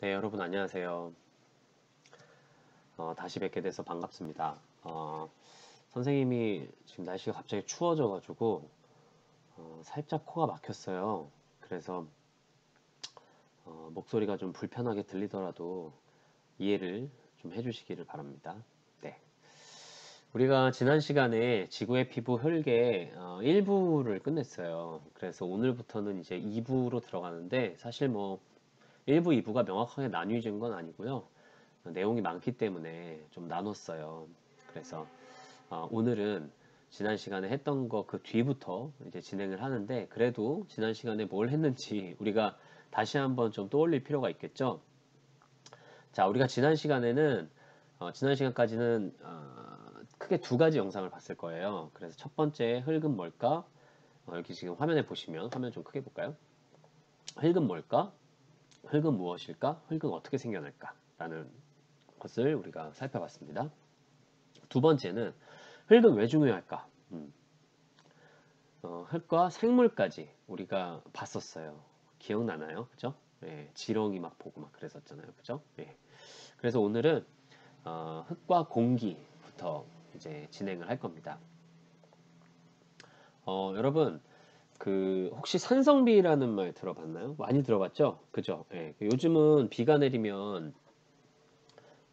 네, 여러분 안녕하세요. 다시 뵙게 돼서 반갑습니다. 선생님이 지금 날씨가 갑자기 추워져가지고 살짝 코가 막혔어요. 그래서 목소리가 좀 불편하게 들리더라도 이해를 좀 해주시기를 바랍니다. 네, 우리가 지난 시간에 지구의 피부 혈계 1부를 끝냈어요. 그래서 오늘부터는 이제 2부로 들어가는데 사실 뭐 1부, 2부가 명확하게 나뉘어진 건 아니고요. 내용이 많기 때문에 좀 나눴어요. 그래서 오늘은 지난 시간에 했던 거 그 뒤부터 이제 진행을 하는데, 그래도 지난 시간에 뭘 했는지 우리가 다시 한번 좀 떠올릴 필요가 있겠죠. 자, 우리가 지난 시간에는 지난 시간까지는 크게 두 가지 영상을 봤을 거예요. 그래서 첫 번째 흙은 뭘까? 여기 지금 화면에 보시면, 화면 좀 크게 볼까요? 흙은 뭘까? 흙은 무엇일까? 흙은 어떻게 생겨날까? 라는 것을 우리가 살펴봤습니다. 두 번째는 흙은 왜 중요할까? 흙과 생물까지 우리가 봤었어요. 기억나나요? 그죠? 예, 지렁이 막 보고 막 그랬었잖아요. 그죠? 예. 그래서 오늘은 흙과 공기부터 이제 진행을 할 겁니다. 여러분, 그 혹시 산성비라는 말 들어봤나요? 많이 들어봤죠? 그죠? 예. 요즘은 비가 내리면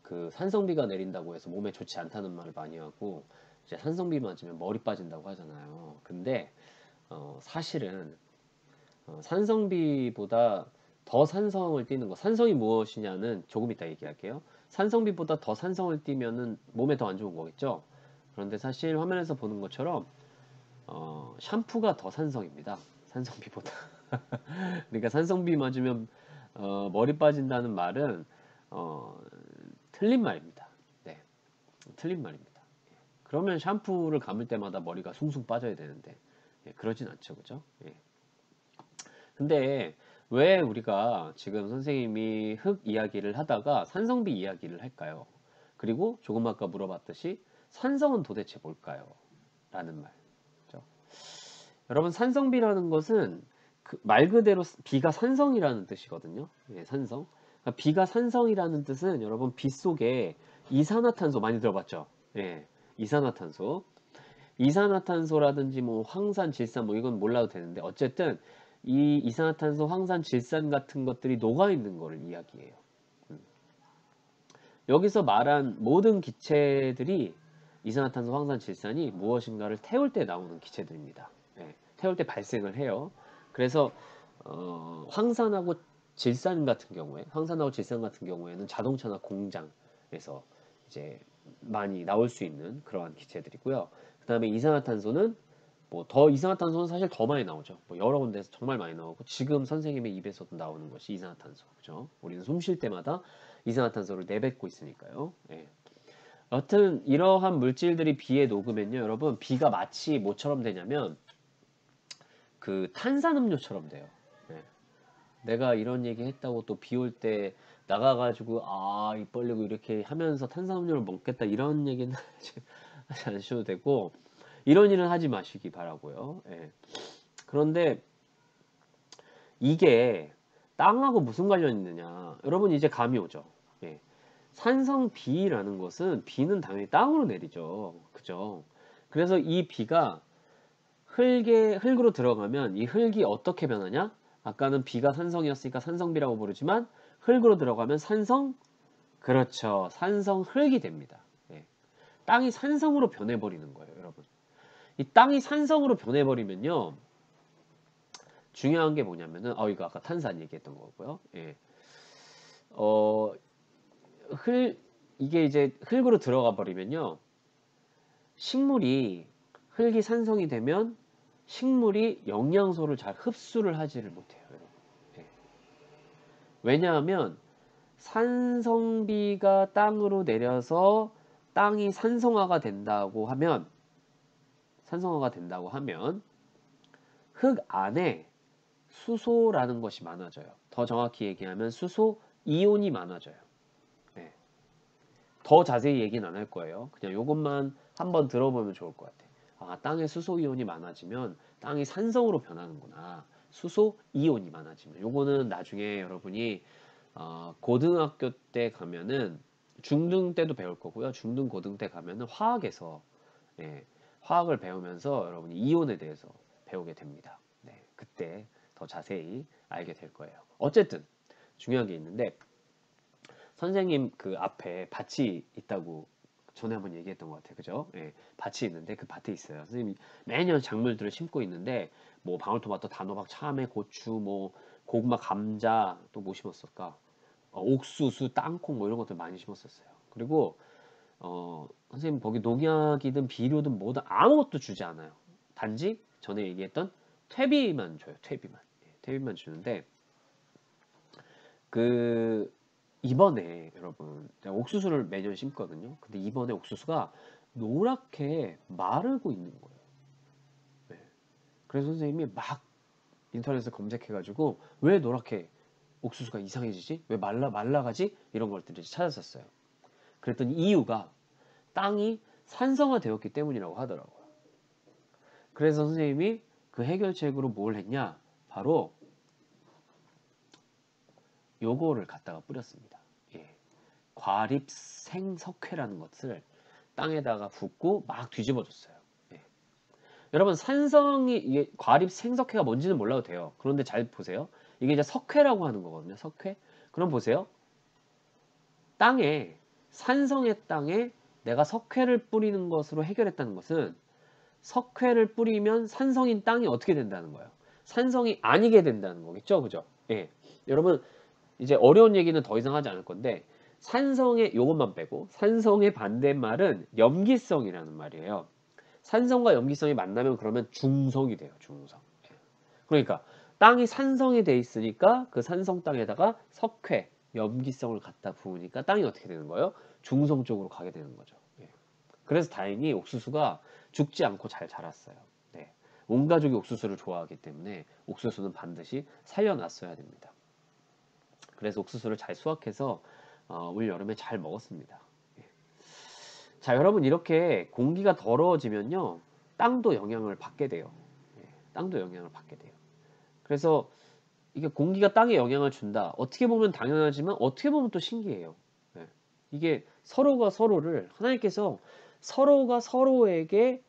그 산성비가 내린다고 해서 몸에 좋지 않다는 말을 많이 하고, 이제 산성비 맞으면 머리 빠진다고 하잖아요. 근데 사실은 산성비보다 더 산성을 띠는 거, 산성이 무엇이냐는 조금 이따 얘기할게요. 산성비보다 더 산성을 띠면은 몸에 더 안 좋은 거겠죠. 그런데 사실 화면에서 보는 것처럼 샴푸가 더 산성입니다. 산성비보다. 그러니까 산성비 맞으면 머리 빠진다는 말은 어, 틀린 말입니다. 네, 틀린 말입니다. 예. 그러면 샴푸를 감을 때마다 머리가 숭숭 빠져야 되는데, 예, 그러진 않죠, 그죠? 예. 근데 왜 우리가 지금 선생님이 흙 이야기를 하다가 산성비 이야기를 할까요? 그리고 조금 아까 물어봤듯이 산성은 도대체 뭘까요? 라는 말이죠. 여러분, 산성비라는 것은 그 말 그대로 비가 산성이라는 뜻이거든요. 예, 산성. 그러니까 비가 산성이라는 뜻은 여러분 비 속에 이산화탄소 많이 들어봤죠? 예, 이산화탄소. 이산화탄소라든지 뭐 황산, 질산 뭐 이건 몰라도 되는데, 어쨌든 이 이산화탄소, 황산, 질산 같은 것들이 녹아 있는 거를 이야기해요. 여기서 말한 모든 기체들이 이산화탄소, 황산, 질산이 무엇인가를 태울 때 나오는 기체들입니다. 예, 태울 때 발생을 해요. 그래서 황산하고 질산 같은 경우에, 황산하고 질산 같은 경우에는 자동차나 공장에서 이제 많이 나올 수 있는 그러한 기체들이고요. 그 다음에 이산화탄소는 뭐 더 이산화탄소는 사실 더 많이 나오죠. 뭐 여러 군데서 정말 많이 나오고, 지금 선생님의 입에서도 나오는 것이 이산화탄소. 그죠? 우리는 숨 쉴 때마다 이산화탄소를 내뱉고 있으니까요. 예. 여튼 이러한 물질들이 비에 녹으면요, 여러분, 비가 마치 뭐처럼 되냐면 그 탄산음료처럼 돼요. 예. 내가 이런 얘기 했다고 또 비 올 때 나가가지고 입 벌리고 이렇게 하면서 탄산음료를 먹겠다 이런 얘기는 하지 않으셔도 되고, 이런 일은 하지 마시기 바라고요. 예. 그런데 이게 땅하고 무슨 관련이 있느냐, 여러분 이제 감이 오죠. 예. 산성비라는 것은, 비는 당연히 땅으로 내리죠. 그죠? 그래서 이 비가 흙으로 들어가면 이 흙이 어떻게 변하냐? 아까는 비가 산성이었으니까 산성비라고 부르지만, 흙으로 들어가면 그렇죠. 산성 흙이 됩니다. 예. 땅이 산성으로 변해버리는 거예요, 여러분. 이 땅이 산성으로 변해버리면요, 중요한 게 뭐냐면은, 이거 아까 탄산 얘기했던 거고요. 예. 어, 이게 이제 흙으로 들어가 버리면요, 식물이, 흙이 산성이 되면 식물이 영양소를 잘 흡수를 하지를 못해요, 여러분. 예. 왜냐하면 산성비가 땅으로 내려서 땅이 산성화가 된다고 하면 흙 안에 수소라는 것이 많아져요. 더 정확히 얘기하면 수소 이온이 많아져요. 네. 더 자세히 얘기는 안 할 거예요. 그냥 이것만 한번 들어보면 좋을 것 같아요. 땅에 수소 이온이 많아지면 땅이 산성으로 변하는구나. 수소 이온이 많아지면. 요거는 나중에 여러분이 고등학교 때 가면은 중등 때도 배울 거고요. 중등 고등 때 가면은 화학에서 예, 화학을 배우면서 여러분이 이온에 대해서 배우게 됩니다. 네, 그때 더 자세히 알게 될 거예요. 어쨌든 중요한 게 있는데 선생님 그 앞에 밭이 있다고 전에 한번 얘기했던 것 같아요. 그죠? 예, 밭이 있는데 그 밭에 있어요. 선생님이 매년 작물들을 심고 있는데 뭐 방울토마토, 단호박, 참외, 고추, 뭐 고구마, 감자 또 뭐 심었을까? 옥수수, 땅콩 뭐 이런 것들 많이 심었었어요. 그리고 선생님 거기 농약이든 비료든 뭐든 아무것도 주지 않아요. 단지 전에 얘기했던 퇴비만 줘요. 퇴비만. 예, 퇴비만 주는데 그 이번에 여러분 제가 옥수수를 매년 심거든요. 근데 이번에 옥수수가 노랗게 마르고 있는 거예요. 네. 그래서 선생님이 막 인터넷에 검색해가지고 왜 노랗게 옥수수가 이상해지지? 왜 말라가지? 이런 것들을 찾았었어요. 그랬더니 이유가 땅이 산성화되었기 때문이라고 하더라고요. 그래서 선생님이 그 해결책으로 뭘 했냐? 바로 요거를 갖다가 뿌렸습니다. 예. 과립생석회라는 것을 땅에다가 붓고 막 뒤집어 줬어요. 예. 여러분 산성이 이게 과립생석회가 뭔지는 몰라도 돼요. 그런데 잘 보세요. 이게 이제 석회라고 하는 거거든요. 석회. 그럼 보세요. 땅에 산성의 땅에 내가 석회를 뿌리는 것으로 해결했다는 것은 석회를 뿌리면 산성인 땅이 어떻게 된다는 거예요? 산성이 아니게 된다는 거겠죠. 그죠? 예. 여러분 이제 어려운 얘기는 더 이상 하지 않을 건데 산성의 요것만 빼고 산성의 반대말은 염기성이라는 말이에요. 산성과 염기성이 만나면 그러면 중성이 돼요. 중성. 그러니까 땅이 산성이 돼 있으니까 그 산성 땅에다가 석회, 염기성을 갖다 부으니까 땅이 어떻게 되는 거예요? 중성 쪽으로 가게 되는 거죠. 예. 그래서 다행히 옥수수가 죽지 않고 잘 자랐어요. 네. 온 가족이 옥수수를 좋아하기 때문에 옥수수는 반드시 살려놨어야 됩니다. 그래서 옥수수를 잘 수확해서 올 여름에 잘 먹었습니다. 예. 자, 여러분 이렇게 공기가 더러워지면요. 땅도 영향을 받게 돼요. 예. 땅도 영향을 받게 돼요. 그래서 이게 공기가 땅에 영향을 준다. 어떻게 보면 당연하지만 어떻게 보면 또 신기해요. 예. 이게 서로가 서로를 하나님께서 서로가 서로에게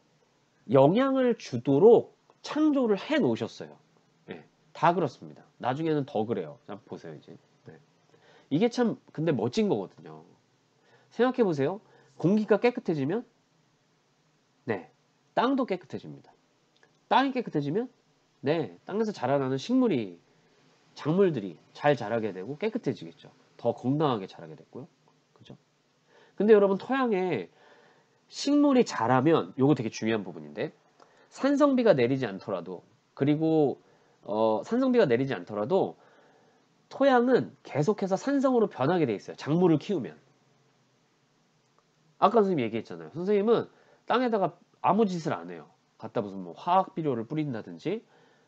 영향을 주도록 창조를 해 놓으셨어요. 예. 다 그렇습니다. 나중에는 더 그래요. 자, 보세요, 이제. 네. 이게 참 근데 멋진 거거든요. 생각해 보세요. 공기가 깨끗해지면 네. 땅도 깨끗해집니다. 땅이 깨끗해지면 네. 땅에서 자라나는 식물이 작물들이 잘 자라게 되고 깨끗해지겠죠. 더 건강하게 자라게 됐고요. 그죠? 근데 여러분 토양에 식물이 자라면 요거 되게 중요한 부분인데 산성비가 내리지 않더라도 그리고 산성비가 내리지 않더라도 토양은 계속해서 산성으로 변하게 돼 있어요. 작물을 키우면. 아까 선생님이 얘기했잖아요. 선생님은 땅에다가 아무 짓을 안 해요. 갖다 무슨 뭐 화학 비료를 뿌린다든지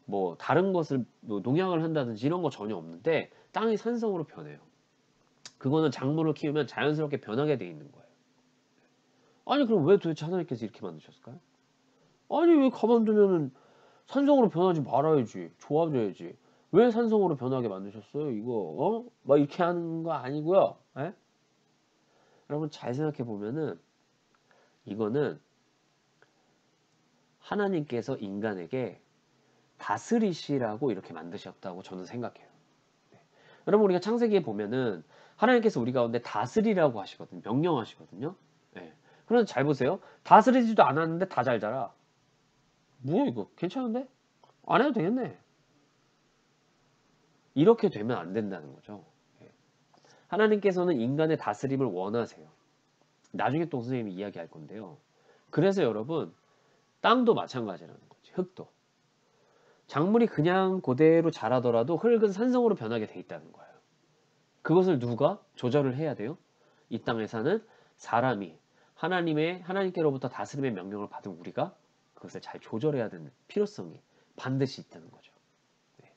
뭐 다른 것을 뭐 농약을 한다든지 이런 거 전혀 없는데 땅이 산성으로 변해요. 그거는 작물을 키우면 자연스럽게 변하게 돼 있는 거예요. 아니 그럼 왜 도대체 하나님께서 이렇게 만드셨을까요? 아니 왜 가만두면은 산성으로 변하지 말아야지. 좋아져야지. 왜 산성으로 변하게 만드셨어요? 이거 막 이렇게 하는 거 아니고요. 예? 여러분 잘 생각해 보면은 이거는 하나님께서 인간에게 다스리시라고 이렇게 만드셨다고 저는 생각해요. 네. 여러분 우리가 창세기에 보면은 하나님께서 우리 가운데 다스리라고 하시거든요. 명령하시거든요. 예. 그런데 잘 보세요. 다스리지도 않았는데 다 잘 자라. 뭐야 이거? 괜찮은데? 안 해도 되겠네. 이렇게 되면 안 된다는 거죠. 예. 하나님께서는 인간의 다스림을 원하세요. 나중에 또 선생님이 이야기할 건데요. 그래서 여러분 땅도 마찬가지라는 거지. 흙도. 작물이 그냥 그대로 자라더라도 흙은 산성으로 변하게 돼 있다는 거예요. 그것을 누가 조절을 해야 돼요? 이 땅에 사는 사람이 하나님께로부터 다스림의 명령을 받은 우리가 그것을 잘 조절해야 되는 필요성이 반드시 있다는 거죠. 네.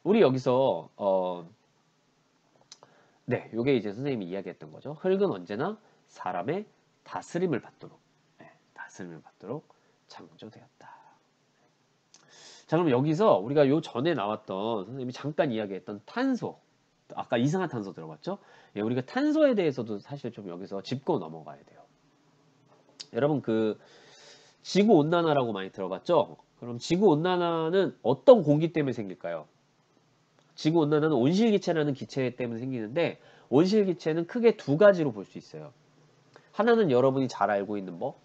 우리 여기서 네, 요게 이제 선생님이 이야기했던 거죠. 흙은 언제나 사람의 다스림을 받도록 다스림을 받도록 창조되었다. 자, 그럼 여기서 우리가 요 전에 나왔던 선생님이 잠깐 이야기했던 탄소. 아까 이산화탄소 들어봤죠? 예, 우리가 탄소에 대해서도 사실 좀 여기서 짚고 넘어가야 돼요. 여러분 그 지구온난화라고 많이 들어봤죠? 그럼 지구온난화는 어떤 공기 때문에 생길까요? 지구온난화는 온실기체라는 기체 때문에 생기는데 온실기체는 크게 두 가지로 볼 수 있어요. 하나는 여러분이 잘 알고 있는 뭐?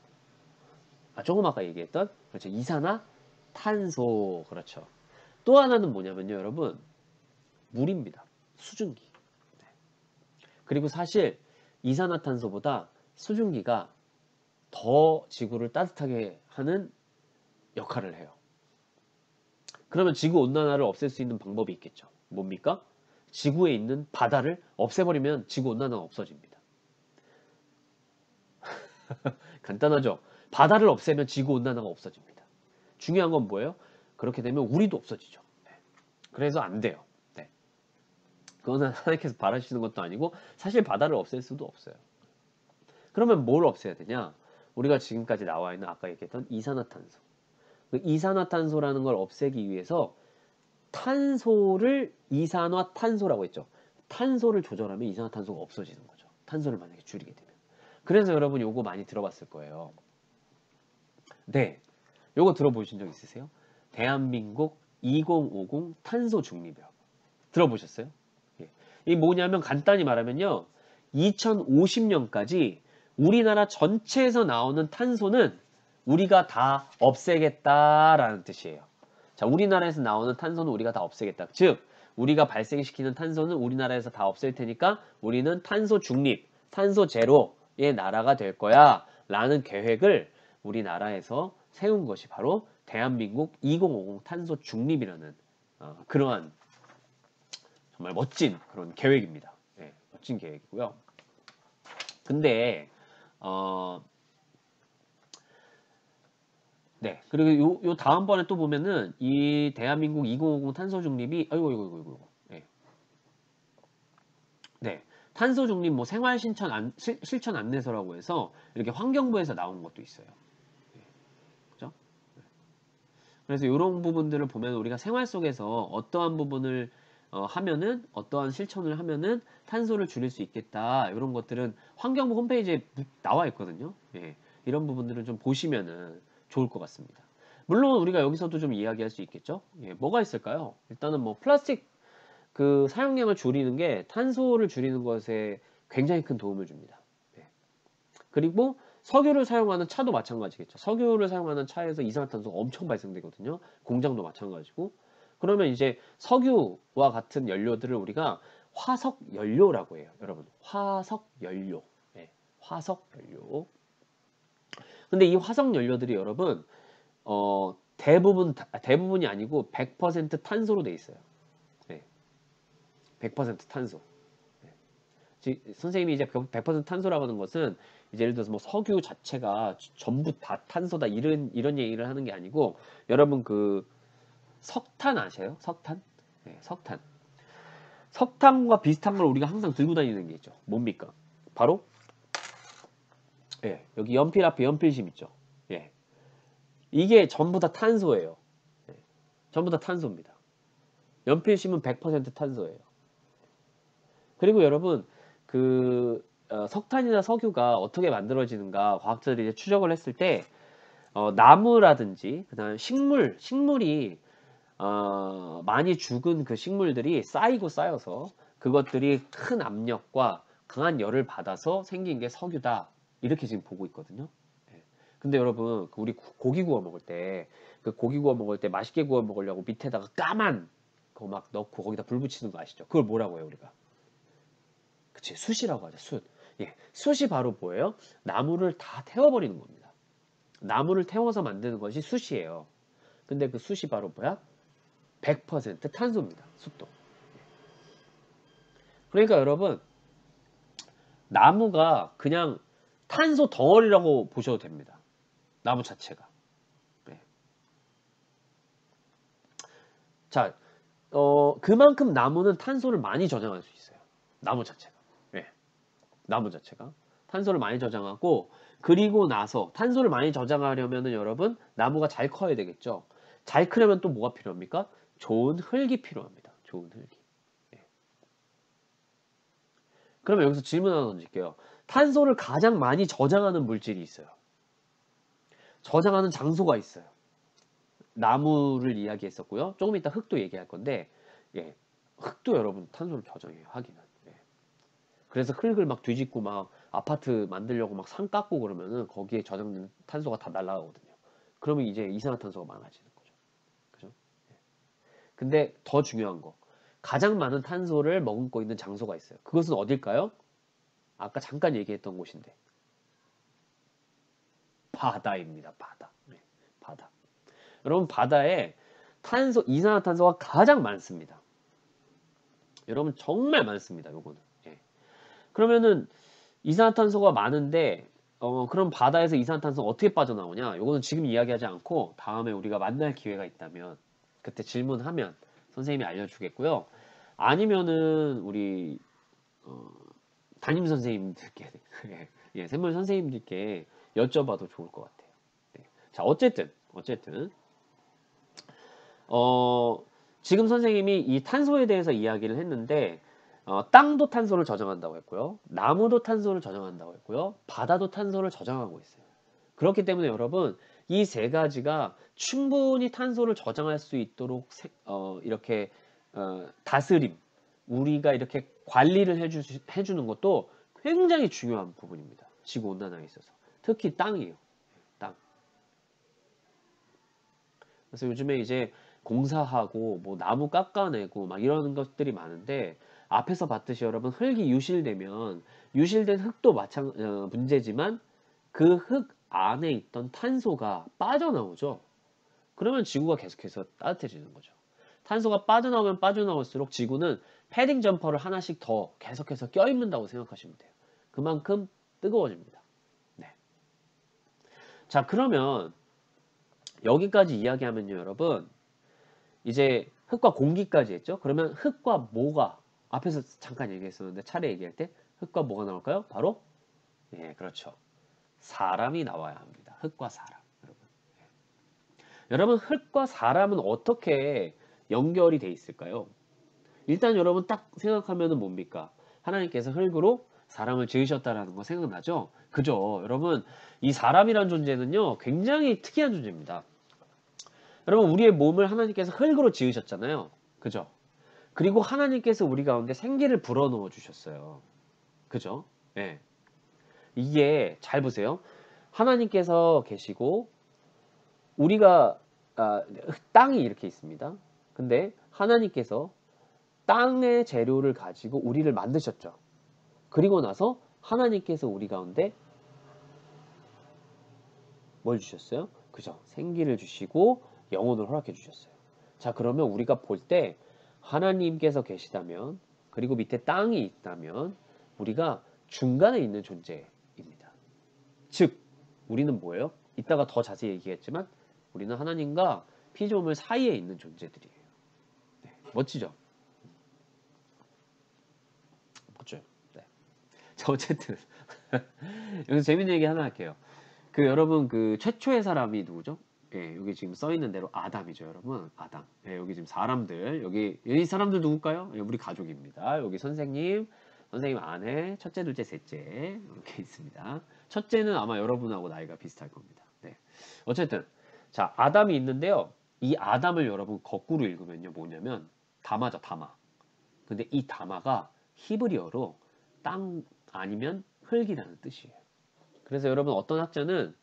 조금 아까 얘기했던 그렇죠. 이산화탄소. 그렇죠. 또 하나는 뭐냐면요. 여러분 물입니다. 수증기. 네. 그리고 사실 이산화탄소보다 수증기가 더 지구를 따뜻하게 하는 역할을 해요. 그러면 지구온난화를 없앨 수 있는 방법이 있겠죠. 뭡니까? 지구에 있는 바다를 없애버리면 지구온난화가 없어집니다. 간단하죠? 바다를 없애면 지구온난화가 없어집니다. 중요한 건 뭐예요? 그렇게 되면 우리도 없어지죠. 네. 그래서 안 돼요. 네. 그거는 하나님께서 바라시는 것도 아니고 사실 바다를 없앨 수도 없어요. 그러면 뭘 없애야 되냐? 우리가 지금까지 나와 있는 아까 얘기했던 이산화탄소. 그 이산화탄소라는 걸 없애기 위해서 탄소를 이산화탄소라고 했죠. 탄소를 조절하면 이산화탄소가 없어지는 거죠. 탄소를 만약에 줄이게 되면. 그래서 여러분 요거 많이 들어봤을 거예요. 네. 요거 들어보신 적 있으세요? 대한민국 2050 탄소 중립이라고. 들어보셨어요? 예. 이게 뭐냐면 간단히 말하면요. 2050년까지 우리나라 전체에서 나오는 탄소는 우리가 다 없애겠다라는 뜻이에요. 자, 우리나라에서 나오는 탄소는 우리가 다 없애겠다. 즉, 우리가 발생시키는 탄소는 우리나라에서 다 없앨 테니까 우리는 탄소 중립, 탄소 제로의 나라가 될 거야 라는 계획을 우리나라에서 세운 것이 바로 대한민국 2050 탄소 중립이라는 그러한 정말 멋진 그런 계획입니다. 네, 멋진 계획이고요. 근데 네, 그리고 요 다음번에 또 보면은 이 대한민국 2050 탄소 중립이 아이고. 네. 탄소 중립 뭐 생활 실천 안내서라고 해서 이렇게 환경부에서 나온 것도 있어요. 네. 그죠? 네. 그래서 이런 부분들을 보면 우리가 생활 속에서 어떠한 부분을 하면은 어떠한 실천을 하면은 탄소를 줄일 수 있겠다. 이런 것들은 환경부 홈페이지에 나와 있거든요. 예. 이런 부분들을 좀 보시면은 좋을 것 같습니다. 물론 우리가 여기서도 좀 이야기할 수 있겠죠. 예. 뭐가 있을까요? 일단은 뭐 플라스틱 그 사용량을 줄이는 게 탄소를 줄이는 것에 굉장히 큰 도움을 줍니다. 네. 그리고 석유를 사용하는 차도 마찬가지겠죠. 석유를 사용하는 차에서 이산화탄소가 엄청 발생되거든요. 공장도 마찬가지고. 그러면 이제 석유와 같은 연료들을 우리가 화석 연료라고 해요. 여러분, 화석 연료. 네. 화석 연료. 근데 이 화석 연료들이 여러분 대부분이 아니고 100% 탄소로 돼 있어요. 100% 탄소. 선생님이 이제 100% 탄소라고 하는 것은 이제 예를 들어서 뭐 석유 자체가 전부 다 탄소다 이런 얘기를 하는 게 아니고 여러분 그 석탄 아세요? 석탄? 네, 석탄. 석탄과 비슷한 걸 우리가 항상 들고 다니는 게 있죠. 뭡니까? 바로 여기 연필 앞에 연필심 있죠. 예. 이게 전부 다 탄소예요. 전부 다 탄소입니다. 연필심은 100% 탄소예요. 그리고 여러분 석탄이나 석유가 어떻게 만들어지는가 과학자들이 이제 추적을 했을 때 나무라든지 그다음 식물이 많이 죽은 그 식물들이 쌓여서 그것들이 큰 압력과 강한 열을 받아서 생긴 게 석유다 이렇게 지금 보고 있거든요. 근데 여러분 우리 고기 구워 먹을 때 그 고기 구워 먹을 때 맛있게 구워 먹으려고 밑에다가 까만 그거 막 넣고 거기다 불 붙이는 거 아시죠? 그걸 뭐라고 해요 우리가? 그치, 숯이라고 하죠, 숯. 예, 숯이 바로 뭐예요? 나무를 다 태워버리는 겁니다. 나무를 태워서 만드는 것이 숯이에요. 근데 그 숯이 바로 뭐야? 100% 탄소입니다, 숯도. 그러니까 여러분, 나무가 그냥 탄소 덩어리라고 보셔도 됩니다. 나무 자체가. 네. 자, 그만큼 나무는 탄소를 많이 저장할 수 있어요. 나무 자체가. 나무 자체가 탄소를 많이 저장하고 그리고 나서 탄소를 많이 저장하려면은 여러분 나무가 잘 커야 되겠죠. 잘 크려면 또 뭐가 필요합니까? 좋은 흙이 필요합니다. 좋은 흙이. 그러면 여기서 질문 하나 던질게요. 탄소를 가장 많이 저장하는 물질이 있어요. 저장하는 장소가 있어요. 나무를 이야기했었고요. 조금 이따 흙도 얘기할 건데, 예, 흙도 여러분 탄소를 저장해요. 하기는. 예. 그래서 흙을 막 뒤집고 막 아파트 만들려고 막 산 깎고 그러면은 거기에 저장된 탄소가 다 날아가거든요. 그러면 이제 이산화탄소가 많아지는 거죠. 그죠? 예. 근데 더 중요한 거, 가장 많은 탄소를 머금고 있는 장소가 있어요. 그것은 어딜까요? 아까 잠깐 얘기했던 곳인데, 바다입니다. 바다. 네, 바다. 여러분, 바다에 탄소, 이산화탄소가 가장 많습니다. 여러분, 정말 많습니다. 요거는. 예. 그러면은 이산화탄소가 많은데, 그럼 바다에서 이산화탄소가 어떻게 빠져나오냐? 요거는 지금 이야기하지 않고 다음에 우리가 만날 기회가 있다면 그때 질문하면 선생님이 알려주겠고요. 아니면은 우리 담임 선생님들께 예, 샘물 선생님들께 여쭤봐도 좋을 것 같아요. 네. 자, 어쨌든 지금 선생님이 이 탄소에 대해서 이야기를 했는데, 땅도 탄소를 저장한다고 했고요. 나무도 탄소를 저장한다고 했고요. 바다도 탄소를 저장하고 있어요. 그렇기 때문에 여러분, 이 세 가지가 충분히 탄소를 저장할 수 있도록 이렇게 다스림, 우리가 이렇게 관리를 해주는 것도 굉장히 중요한 부분입니다. 지구온난화에 있어서. 특히 땅이에요. 땅. 그래서 요즘에 이제 공사하고 뭐 나무 깎아내고 막 이런 것들이 많은데, 앞에서 봤듯이 여러분, 흙이 유실된 흙도 문제지만 그 흙 안에 있던 탄소가 빠져나오죠. 그러면 지구가 계속해서 따뜻해지는 거죠. 탄소가 빠져나오면 빠져나올수록 지구는 패딩 점퍼를 하나씩 더 계속해서 껴입는다고 생각하시면 돼요. 그만큼 뜨거워집니다. 네. 자, 그러면 여기까지 이야기하면요, 여러분, 이제 흙과 공기까지 했죠. 그러면 흙과 뭐가, 앞에서 잠깐 얘기했었는데 차례 얘기할 때 흙과 뭐가 나올까요? 바로, 예, 그렇죠, 사람이 나와야 합니다. 흙과 사람. 여러분, 흙과 사람은 어떻게 연결이 돼 있을까요? 일단 여러분 딱 생각하면은 뭡니까? 하나님께서 흙으로 사람을 지으셨다라는 거 생각나죠? 그죠? 여러분, 이 사람이란 존재는요, 굉장히 특이한 존재입니다. 여러분, 우리의 몸을 하나님께서 흙으로 지으셨잖아요. 그죠? 그리고 하나님께서 우리 가운데 생기를 불어넣어 주셨어요. 그죠? 예. 이게 잘 보세요. 하나님께서 계시고 우리가 땅이 이렇게 있습니다. 근데 하나님께서 땅의 재료를 가지고 우리를 만드셨죠. 그리고 나서 하나님께서 우리 가운데 뭘 주셨어요? 그죠? 생기를 주시고 영혼을 허락해 주셨어요. 자, 그러면 우리가 볼 때 하나님께서 계시다면, 그리고 밑에 땅이 있다면 우리가 중간에 있는 존재입니다. 즉, 우리는 뭐예요? 이따가 더 자세히 얘기했지만 우리는 하나님과 피조물 사이에 있는 존재들이에요. 네, 멋지죠? 멋져요. 네. 자, 어쨌든 여기서 재밌는 얘기 하나 할게요. 여러분, 최초의 사람이 누구죠? 예, 여기 지금 써 있는 대로 아담이죠, 여러분. 아담. 예, 여기 지금 사람들, 이 사람들 누굴까요? 예, 우리 가족입니다. 여기 선생님 아내, 첫째, 둘째, 셋째 이렇게 있습니다. 첫째는 아마 여러분하고 나이가 비슷할 겁니다. 네. 어쨌든 자, 아담이 있는데요. 이 아담을 여러분 거꾸로 읽으면요, 뭐냐면 다마죠, 다마. 근데 이 다마가 히브리어로 땅 아니면 흙이라는 뜻이에요. 그래서 여러분, 어떤 학자는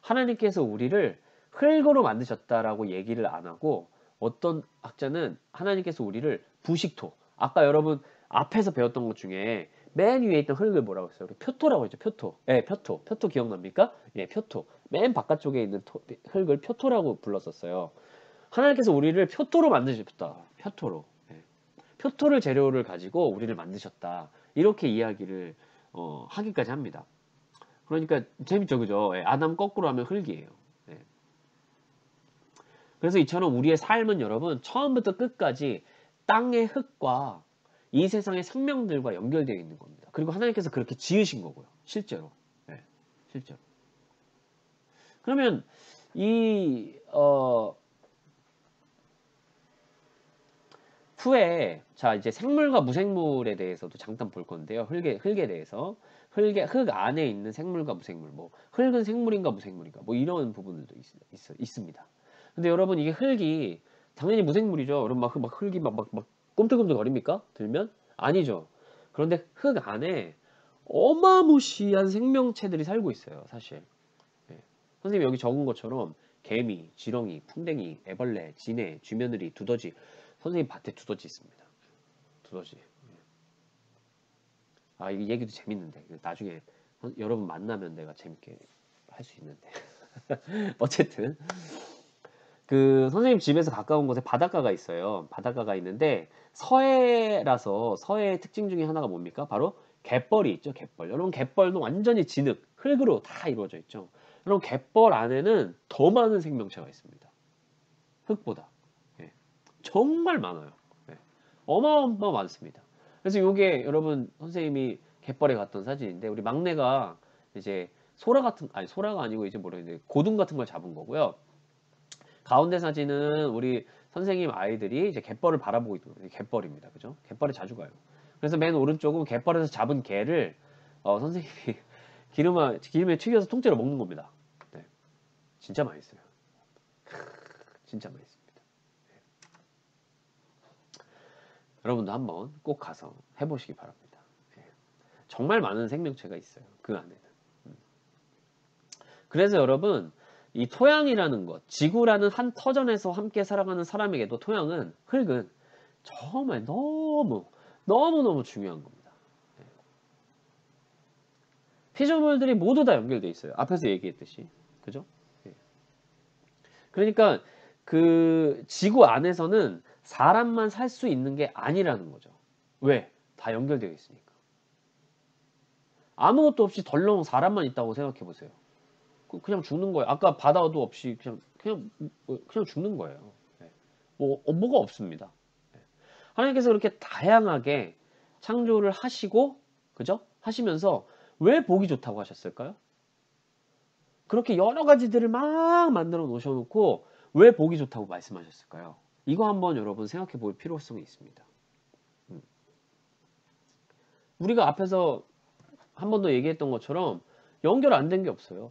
하나님께서 우리를 흙으로 만드셨다라고 얘기를 안 하고, 어떤 학자는 하나님께서 우리를 부식토, 아까 여러분 앞에서 배웠던 것 중에 맨 위에 있던 흙을 뭐라고 했어요? 우리 표토라고 했죠. 표토. 예, 표토 기억납니까? 예, 표토. 맨 바깥쪽에 있는 흙을 표토라고 불렀었어요. 하나님께서 우리를 표토로 만드셨다. 표토로. 예. 표토를 재료를 가지고 우리를 만드셨다. 이렇게 이야기를 하기까지 합니다. 그러니까 재밌죠, 그죠? 예, 아담 거꾸로 하면 흙이에요. 예. 그래서 이처럼 우리의 삶은 여러분, 처음부터 끝까지 땅의 흙과 이 세상의 생명들과 연결되어 있는 겁니다. 그리고 하나님께서 그렇게 지으신 거고요, 실제로. 예, 실제로. 그러면 이 후에 자 이제 생물과 무생물에 대해서도 잠깐 볼 건데요. 흙에 대해서 흙 안에 있는 생물과 무생물, 뭐 흙은 생물인가 무생물인가, 뭐 이런 부분들도 있습니다. 근데 여러분 이게 흙이 당연히 무생물이죠. 여러분 막 흙이 막 꿈틀꿈틀거립니까? 들면 아니죠. 그런데 흙 안에 어마무시한 생명체들이 살고 있어요, 사실. 예. 선생님이 여기 적은 것처럼 개미, 지렁이, 풍뎅이, 애벌레, 진해, 쥐며느리, 두더지. 선생님 밭에 두더지 있습니다. 두더지. 아, 이 얘기도 재밌는데. 나중에 여러분 만나면 내가 재밌게 할 수 있는데. 어쨌든. 그 선생님 집에서 가까운 곳에 바닷가가 있어요. 바닷가가 있는데 서해라서 서해의 특징 중에 하나가 뭡니까? 바로 갯벌이 있죠. 갯벌. 여러분 갯벌도 완전히 진흙, 흙으로 다 이루어져 있죠. 여러분 갯벌 안에는 더 많은 생명체가 있습니다. 흙보다. 예. 정말 많아요. 예. 어마어마 많습니다. 그래서 요게 여러분 선생님이 갯벌에 갔던 사진인데 우리 막내가 이제 소라가 아니고 이제 뭐라 해야 돼? 고둥 같은 걸 잡은 거고요. 가운데 사진은 우리 선생님 아이들이 이제 갯벌을 바라보고 있는 거예요. 갯벌입니다. 그죠? 갯벌에 자주 가요. 그래서 맨 오른쪽은 갯벌에서 잡은 게를 선생님이 기름에 튀겨서 통째로 먹는 겁니다. 네. 진짜 맛있어요. 진짜 맛있습니다. 네. 여러분도 한번 꼭 가서 해보시기 바랍니다. 네. 정말 많은 생명체가 있어요. 그 안에는. 그래서 여러분 이 토양이라는 것, 지구라는 한 터전에서 함께 살아가는 사람에게도 흙은 정말 너무너무 중요한 겁니다. 네. 피조물들이 모두 다 연결되어 있어요. 앞에서 얘기했듯이. 그죠? 네. 그러니까 그 지구 안에서는 사람만 살 수 있는 게 아니라는 거죠. 왜? 다 연결되어 있으니까. 아무것도 없이 덜렁 사람만 있다고 생각해 보세요. 그냥 죽는 거예요. 아까 바다도 없이 그냥 죽는 거예요. 네. 뭐가 없습니다. 네. 하나님께서 그렇게 다양하게 창조를 하시고, 그죠? 하시면서 왜 보기 좋다고 하셨을까요? 그렇게 여러 가지들을 막 만들어 놓으셔놓고 왜 보기 좋다고 말씀하셨을까요? 이거 한번 여러분 생각해 볼 필요성이 있습니다. 우리가 앞에서 한 번 더 얘기했던 것처럼 연결 안 된 게 없어요.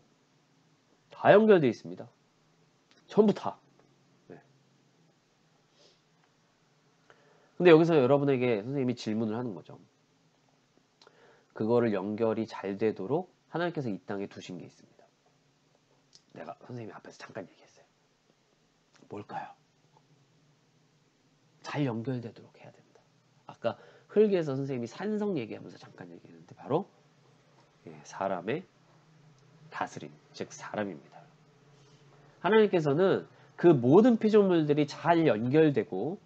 다 연결되어 있습니다. 전부 다. 네. 근데 여기서 여러분에게 선생님이 질문을 하는 거죠. 그거를 연결이 잘 되도록 하나님께서 이 땅에 두신 게 있습니다. 내가 선생님이 앞에서 잠깐 얘기했어요. 뭘까요? 잘 연결되도록 해야 됩니다. 아까 흙에서 선생님이 산성 얘기하면서 잠깐 얘기했는데 바로 사람의 다스림, 즉 사람입니다. 하나님께서는 그 모든 피조물들이 잘 연결되고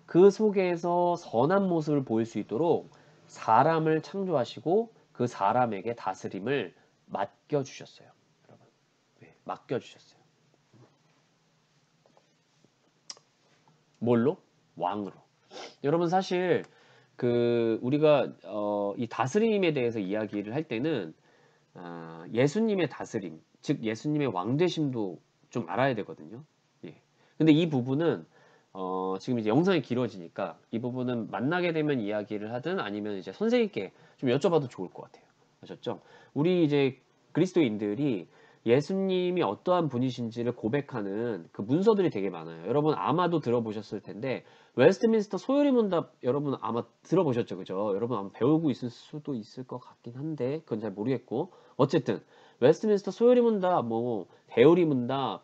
그 속에서 선한 모습을 보일 수 있도록 사람을 창조하시고 그 사람에게 다스림을 맡겨주셨어요. 여러분. 네, 맡겨주셨어요. 뭘로? 왕으로. 여러분 사실 우리가 이 다스림에 대해서 이야기를 할 때는 예수님의 다스림, 즉 예수님의 왕되심도 좀 알아야 되거든요. 예. 근데 이 부분은 지금 이제 영상이 길어지니까 이 부분은 만나게 되면 이야기를 하든 아니면 이제 선생님께 좀 여쭤봐도 좋을 것 같아요. 아셨죠? 우리 이제 그리스도인들이 예수님이 어떠한 분이신지를 고백하는 그 문서들이 되게 많아요. 여러분 아마도 들어보셨을 텐데 웨스트민스터 소요리 문답 여러분 아마 들어보셨죠, 그죠? 여러분 아마 배우고 있을 수도 있을 것 같긴 한데 그건 잘 모르겠고 어쨌든 웨스트민스터 소요리 문답, 뭐 대요리 문답,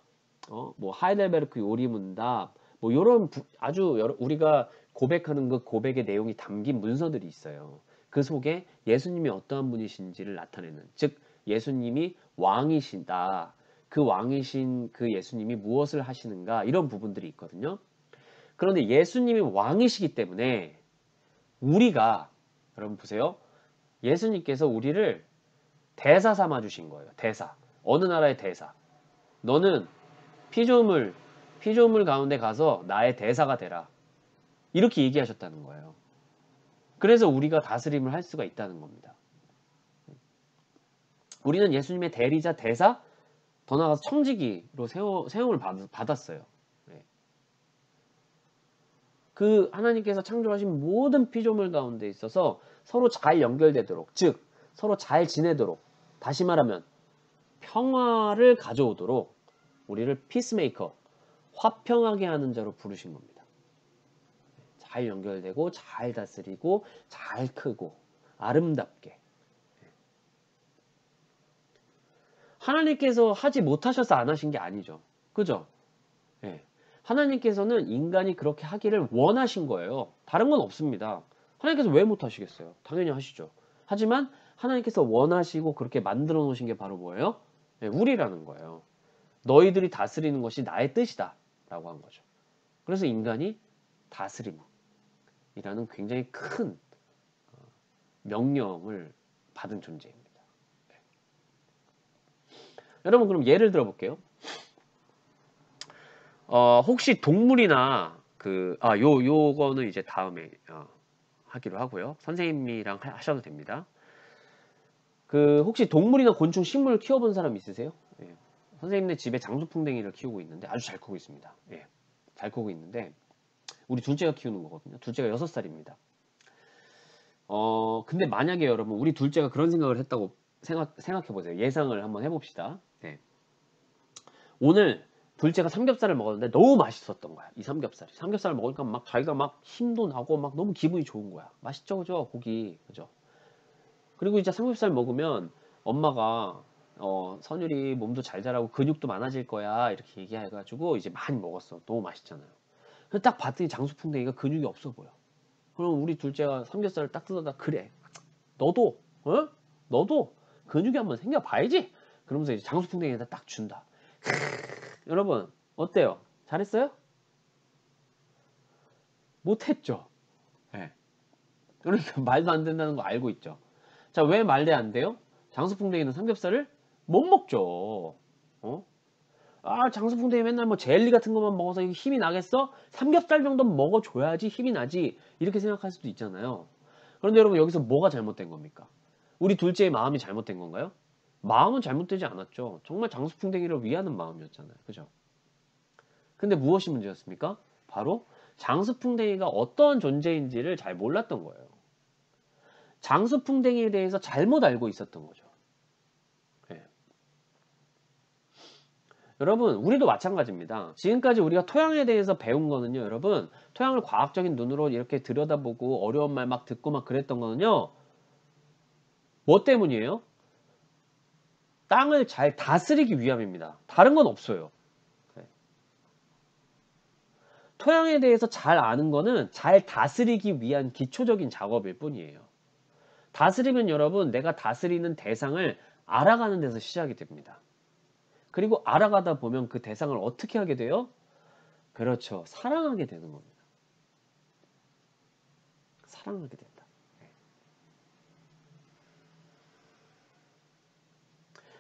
뭐 하이델베르크 요리 문답, 뭐 이런 아주 우리가 고백하는 그 고백의 내용이 담긴 문서들이 있어요. 그 속에 예수님이 어떠한 분이신지를 나타내는, 즉 예수님이 왕이신다. 그 왕이신 그 예수님이 무엇을 하시는가 이런 부분들이 있거든요. 그런데 예수님이 왕이시기 때문에 우리가 여러분 보세요. 예수님께서 우리를 대사 삼아 주신 거예요. 대사. 어느 나라의 대사. 너는 피조물 가운데 가서 나의 대사가 되라. 이렇게 얘기하셨다는 거예요. 그래서 우리가 다스림을 할 수가 있다는 겁니다. 우리는 예수님의 대리자, 대사, 더 나아가서 청지기로 세움을 받았어요. 네. 그 하나님께서 창조하신 모든 피조물 가운데 있어서 서로 잘 연결되도록, 즉 서로 잘 지내도록, 다시 말하면 평화를 가져오도록 우리를 피스메이커, 화평하게 하는 자로 부르신 겁니다. 잘 연결되고 잘 다스리고 잘 크고 아름답게. 하나님께서 하지 못하셔서 안 하신 게 아니죠. 그죠? 예. 하나님께서는 인간이 그렇게 하기를 원하신 거예요. 다른 건 없습니다. 하나님께서 왜 못하시겠어요? 당연히 하시죠. 하지만 하나님께서 원하시고 그렇게 만들어 놓으신 게 바로 뭐예요? 예, 우리라는 거예요. 너희들이 다스리는 것이 나의 뜻이다 라고 한 거죠. 그래서 인간이 다스림이라는 굉장히 큰 명령을 받은 존재입니다. 네. 여러분 그럼 예를 들어 볼게요. 혹시 동물이나 요거는 이제 다음에 하기로 하고요. 선생님이랑 하셔도 됩니다. 혹시 동물이나 곤충, 식물 키워본 사람 있으세요? 예. 선생님네 집에 장수풍뎅이를 키우고 있는데 아주 잘 크고 있습니다. 예. 잘 크고 있는데 우리 둘째가 키우는 거거든요. 둘째가 6살입니다. 근데 만약에 여러분 우리 둘째가 그런 생각을 했다고 생각해 보세요. 예상을 한번 해봅시다. 예. 오늘 둘째가 삼겹살을 먹었는데 너무 맛있었던 거야. 이 삼겹살이. 삼겹살을 먹으니까 막 자기가 막 힘도 나고 막 너무 기분이 좋은 거야. 맛있죠, 그죠? 고기, 그죠? 그리고 이제 삼겹살 먹으면 엄마가 선율이 몸도 잘 자라고 근육도 많아질 거야 이렇게 얘기해가지고 이제 많이 먹었어. 너무 맛있잖아요. 그래서 딱 봤더니 장수풍뎅이가 근육이 없어 보여. 그럼 우리 둘째가 삼겹살을 딱 뜯어다 그래. 너도 너도 근육이 한번 생겨봐야지. 그러면서 이제 장수풍뎅이에다 딱 준다. 여러분 어때요? 잘했어요? 못했죠. 네. 그러니까 말도 안 된다는 거 알고 있죠. 자, 왜 말도 안 돼요? 장수풍뎅이는 삼겹살을 못 먹죠. 장수풍뎅이 맨날 뭐 젤리 같은 것만 먹어서 힘이 나겠어? 삼겹살 정도는 먹어줘야지 힘이 나지. 이렇게 생각할 수도 있잖아요. 그런데 여러분 여기서 뭐가 잘못된 겁니까? 우리 둘째의 마음이 잘못된 건가요? 마음은 잘못되지 않았죠. 정말 장수풍뎅이를 위하는 마음이었잖아요. 그죠? 근데 무엇이 문제였습니까? 바로 장수풍뎅이가 어떤 존재인지를 잘 몰랐던 거예요. 장수풍뎅이에 대해서 잘못 알고 있었던 거죠. 네. 여러분 우리도 마찬가지입니다. 지금까지 우리가 토양에 대해서 배운 거는요. 여러분 토양을 과학적인 눈으로 이렇게 들여다보고 어려운 말 막 듣고 막 그랬던 거는요. 뭐 때문이에요? 땅을 잘 다스리기 위함입니다. 다른 건 없어요. 네. 토양에 대해서 잘 아는 거는 잘 다스리기 위한 기초적인 작업일 뿐이에요. 다스리면 여러분 내가 다스리는 대상을 알아가는 데서 시작이 됩니다. 그리고 알아가다 보면 그 대상을 어떻게 하게 돼요? 그렇죠. 사랑하게 되는 겁니다. 사랑하게 된다.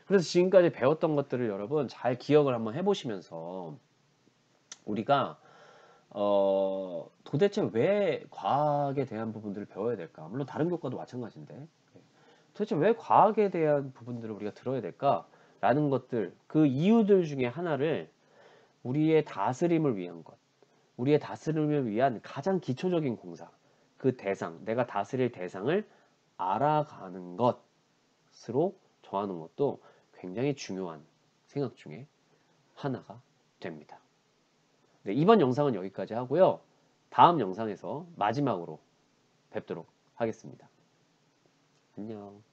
그래서 지금까지 배웠던 것들을 여러분 잘 기억을 한번 해보시면서 우리가 도대체 왜 과학에 대한 부분들을 배워야 될까? 물론 다른 교과도 마찬가지인데 도대체 왜 과학에 대한 부분들을 우리가 들어야 될까? 라는 것들, 그 이유들 중에 하나를 우리의 다스림을 위한 것, 우리의 다스림을 위한 가장 기초적인 공사, 그 대상, 내가 다스릴 대상을 알아가는 것으로 정하는 것도 굉장히 중요한 생각 중에 하나가 됩니다. 네, 이번 영상은 여기까지 하고요. 다음 영상에서 마지막으로 뵙도록 하겠습니다. 안녕.